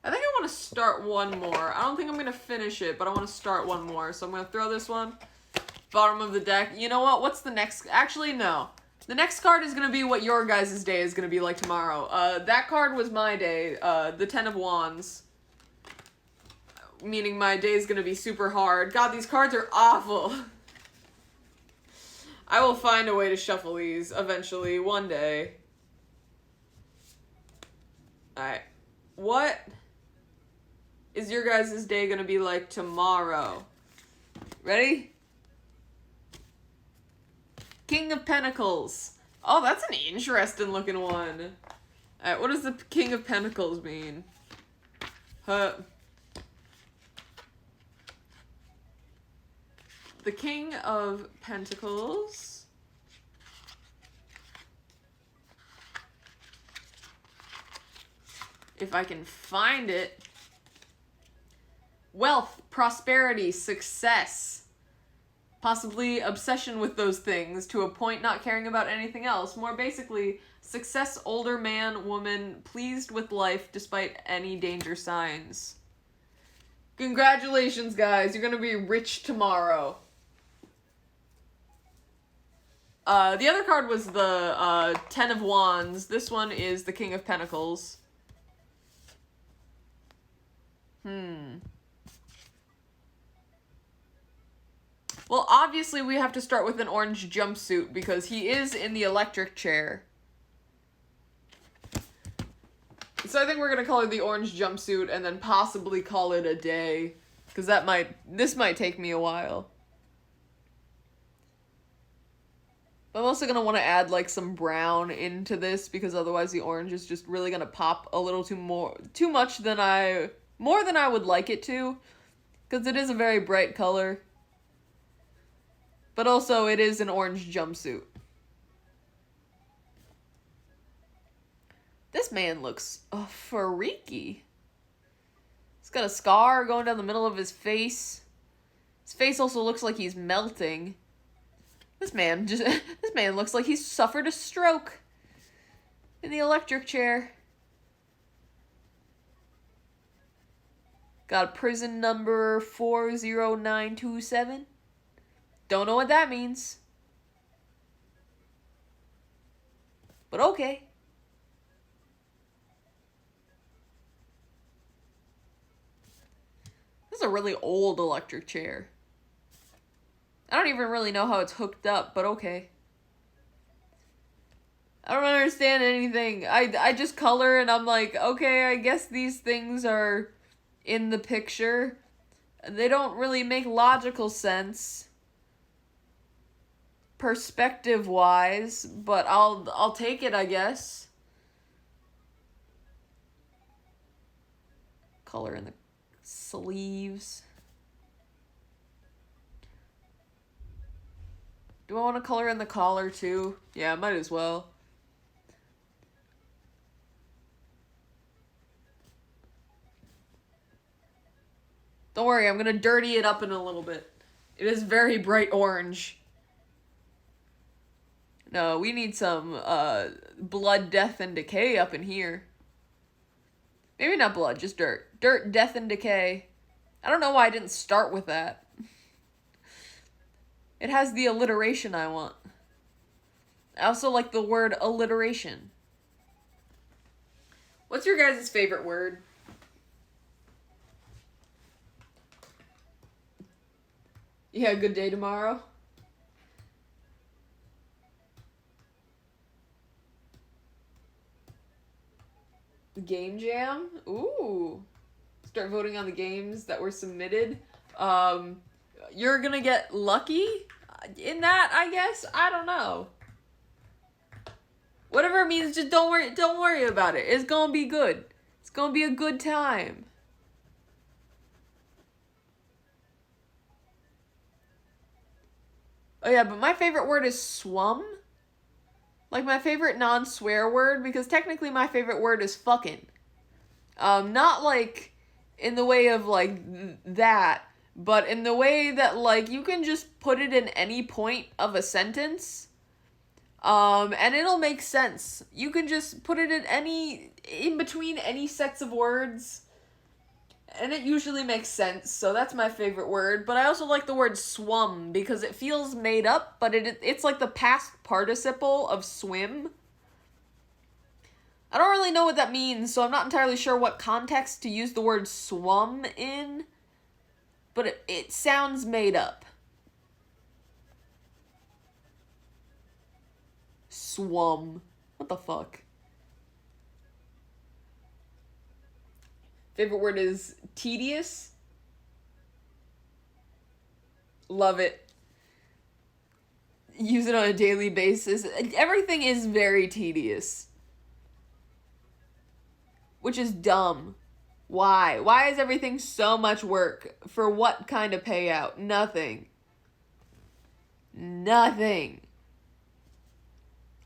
I think I want to start one more. I don't think I'm going to finish it, but I want to start one more. So I'm going to throw this one. Bottom of the deck. You know what? What's the next? Actually, no. The next card is going to be what your guys' day is going to be like tomorrow. That card was my day. The 10 of Wands. Meaning my day is going to be super hard. God, these cards are awful. I will find a way to shuffle these eventually, one day. Alright. What is your guys' day gonna be like tomorrow? Ready? King of Pentacles. Oh, that's an interesting looking one. Alright, what does the King of Pentacles mean? The King of Pentacles. If I can find it. Wealth, prosperity, success. Possibly obsession with those things to a point not caring about anything else. More basically, success, older man, woman, pleased with life despite any danger signs. Congratulations, guys. You're gonna be rich tomorrow. The other card was the Ten of Wands. This one is the King of Pentacles. Well, obviously we have to start with an orange jumpsuit because he is in the electric chair. So I think we're gonna color the orange jumpsuit and then possibly call it a day. Because this might take me a while. But I'm also gonna want to add like some brown into this because otherwise the orange is just really gonna pop a little too much than more than I would like it to. Because it is a very bright color. But also, it is an orange jumpsuit. This man looks freaky. He's got a scar going down the middle of his face. His face also looks like he's melting. This man looks like he's suffered a stroke in the electric chair. Got prison number 40927. Don't know what that means. But okay. This is a really old electric chair. I don't even really know how it's hooked up, but okay. I don't understand anything. I just color and I'm like, okay, I guess these things are in the picture. They don't really make logical sense. Perspective-wise, but I'll take it, I guess. Color in the sleeves. Do I want to color in the collar too? Yeah, might as well. Don't worry, I'm gonna dirty it up in a little bit. It is very bright orange. No, we need some blood, death, and decay up in here. Maybe not blood, just dirt. Dirt, death, and decay. I don't know why I didn't start with that. It has the alliteration I want. I also like the word alliteration. What's your guys' favorite word? Yeah, good day tomorrow. Game Jam? Ooh. Start voting on the games that were submitted. You're gonna get lucky in that, I guess? I don't know. Whatever it means, just don't worry about it. It's gonna be good. It's gonna be a good time. Oh yeah, but my favorite word is swum. Like my favorite non-swear word, because technically my favorite word is fucking. Not like in the way of like that, but in the way that like you can just put it in any point of a sentence. And it'll make sense. You can just put it in between any sets of words. And it usually makes sense, so that's my favorite word. But I also like the word swum, because it feels made up, but it's like the past participle of swim. I don't really know what that means, so I'm not entirely sure what context to use the word swum in. But it sounds made up. Swum. What the fuck? Favorite word is tedious. Love it. Use it on a daily basis. Everything is very tedious. Which is dumb. Why? Why is everything so much work? For what kind of payout? Nothing. Nothing.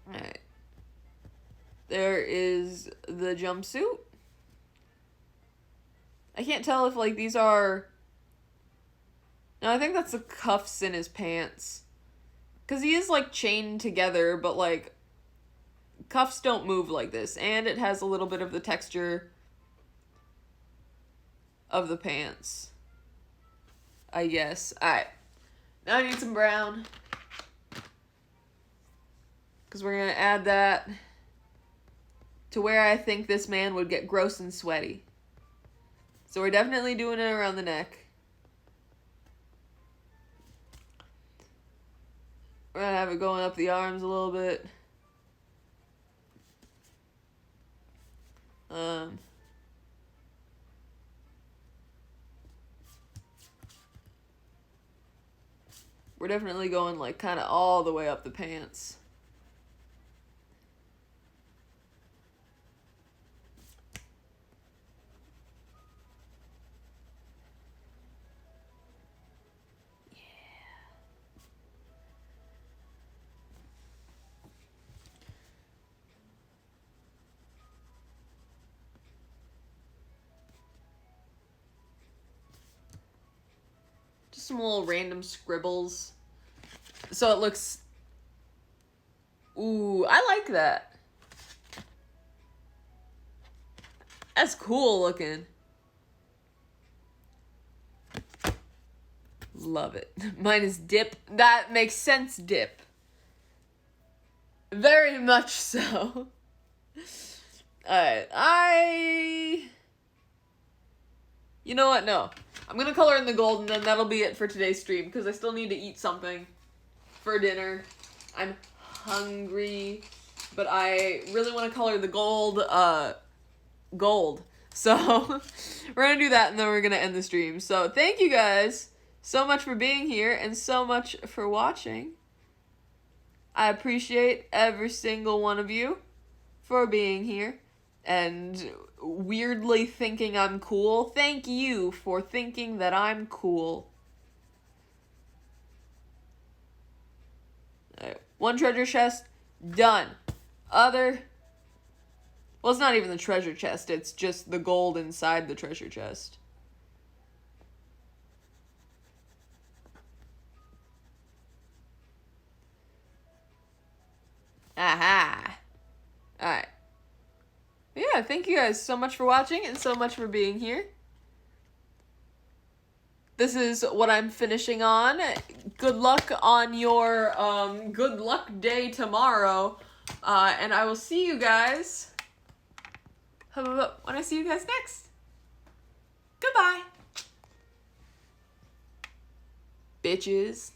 Alright. There is the jumpsuit. I can't tell if, like, these are... No, I think that's the cuffs in his pants. Because he is, like, chained together, but, like, cuffs don't move like this. And it has a little bit of the texture of the pants, I guess. Alright. Now I need some brown. Because we're going to add that to where I think this man would get gross and sweaty. So we're definitely doing it around the neck. We're going to have it going up the arms a little bit. We're definitely going, like, kind of all the way up the pants. Some little random scribbles. So it looks... Ooh, I like that. That's cool looking. Love it. Mine is dip. That makes sense, dip. Very much so. Alright, You know what? No. I'm gonna color in the gold, and then that'll be it for today's stream, because I still need to eat something for dinner. I'm hungry, but I really want to color the gold. So, we're gonna do that, and then we're gonna end the stream. So, thank you guys so much for being here, and so much for watching. I appreciate every single one of you for being here, and weirdly thinking I'm cool. Thank you for thinking that I'm cool. Right, one treasure chest, done. Other... Well, it's not even the treasure chest, it's just the gold inside the treasure chest. Aha! Alright. Yeah, thank you guys so much for watching and so much for being here. This is what I'm finishing on. Good luck on your good luck day tomorrow. And I will see you guys when I see you guys next. Goodbye. Bitches.